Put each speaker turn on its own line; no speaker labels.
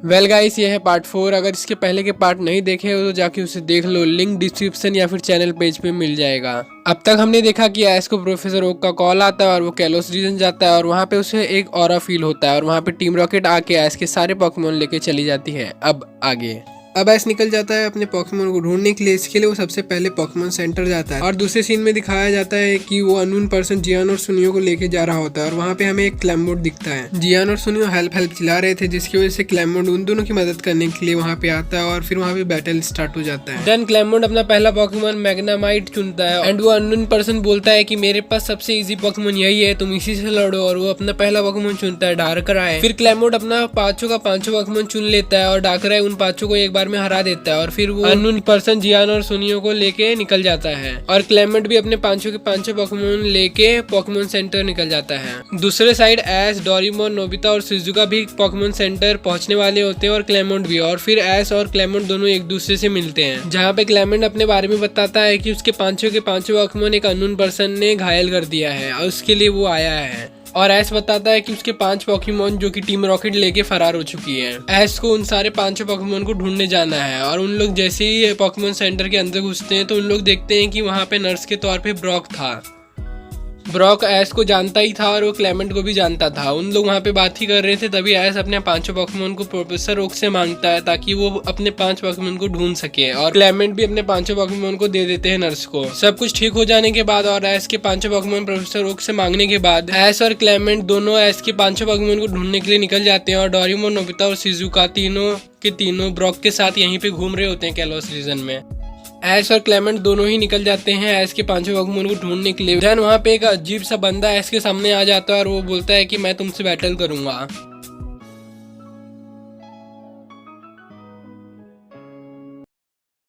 Well guys, ये है part 4। अगर इसके पहले के पार्ट नहीं देखे हो तो जाके उसे देख लो, लिंक डिस्क्रिप्शन या फिर चैनल पेज पे मिल जाएगा। अब तक हमने देखा कि ऐश को प्रोफेसर ओक का कॉल आता है और वो कैलोस रीजन जाता है और वहाँ पे उसे एक ऑरा फील होता है और वहाँ पे टीम रॉकेट आके ऐश के सारे पोकेमोन लेके चली जाती है। अब ऐश निकल जाता है अपने पोकेमोन को ढूंढने के लिए। इसके लिए वो सबसे पहले पोकेमोन सेंटर जाता है और दूसरे सीन में दिखाया जाता है कि वो अननोन पर्सन जियान और सुनियो को लेके जा रहा होता है और वहाँ पे हमें एक क्लैमोड दिखता है। जियान और सुनियो हेल्प चिल्ला रहे थे, जिसकी वजह से क्लैमोड उन दोनों की मदद करने के लिए वहाँ पे आता है और फिर वहाँ पे बैटल स्टार्ट हो जाता है। देन क्लैमोड अपना पहला पोकेमोन मैग्नामाइट चुनता है एंड वो अननोन पर्सन बोलता है कि मेरे पास सबसे इजी पोकेमोन यही है, तुम इसी से लड़ो, और वो अपना पहला पोकेमोन चुनता है डार्कराय। फिर क्लैमोड अपना पांचों का पांचों पोकेमोन चुन लेता है और डार्कराय उन पांचों को एक बार में हरा देता है और फिर वो अननोन पर्सन जियान और सुनियो को लेके निकल जाता है और क्लेमेंट भी अपने पांचों के पांचों पोकेमोन लेके पोकेमोन सेंटर निकल जाता है। दूसरे साइड ऐश, डोरेमोन, नोबिता और शिजुका भी पोकेमोन सेंटर पहुंचने वाले होते हैं और क्लेमेंट भी, और फिर ऐश और क्लेमेंट दोनों एक दूसरे से मिलते हैं, जहाँ पे क्लेमेंट अपने बारे में बताता है कि उसके पांचों के पांचों पोकेमोन एक अननोन पर्सन ने घायल कर दिया है और उसके लिए वो आया है। और ऐश बताता है कि उसके 5 पोकेमोन जो कि टीम रॉकेट लेके फरार हो चुकी है। ऐश को उन सारे 5 पोकेमोन को ढूंढने जाना है और उन लोग जैसे ही पोकेमोन सेंटर के अंदर घुसते हैं तो उन लोग देखते हैं कि वहाँ पे नर्स के तौर पे ब्रॉक था। ब्रॉक ऐश को जानता ही था और वो क्लेमेंट को भी जानता था। उन लोग वहाँ पे बात ही कर रहे थे, तभी ऐश अपने 5 पोकेमोन को प्रोफेसर ओक से मांगता है ताकि वो अपने 5 पोकेमोन को ढूंढ सके, और क्लेमेंट भी अपने 5 पोकेमोन को दे देते हैं नर्स को। सब कुछ ठीक हो जाने के बाद और ऐश के 5 पोकेमोन प्रोफेसर ओक से मांगने के बाद ऐश और क्लेमेंट दोनों ऐश के 5 पोकेमोन को ढूंढने के लिए निकल जाते हैं और डोरेमोन, नोबिता और शिजुका तीनों के तीनों ब्रॉक के साथ यहीं पे घूम रहे होते हैं कैलोस रीजन में। ऐश और क्लेमेंट दोनों ही निकल जाते हैं ऐश के 5 पोकेमोन को ढूंढने के लिए। देन वहाँ पे एक अजीब सा बंदा ऐश के सामने आ जाता है और वो बोलता है कि मैं तुमसे बैटल करूंगा।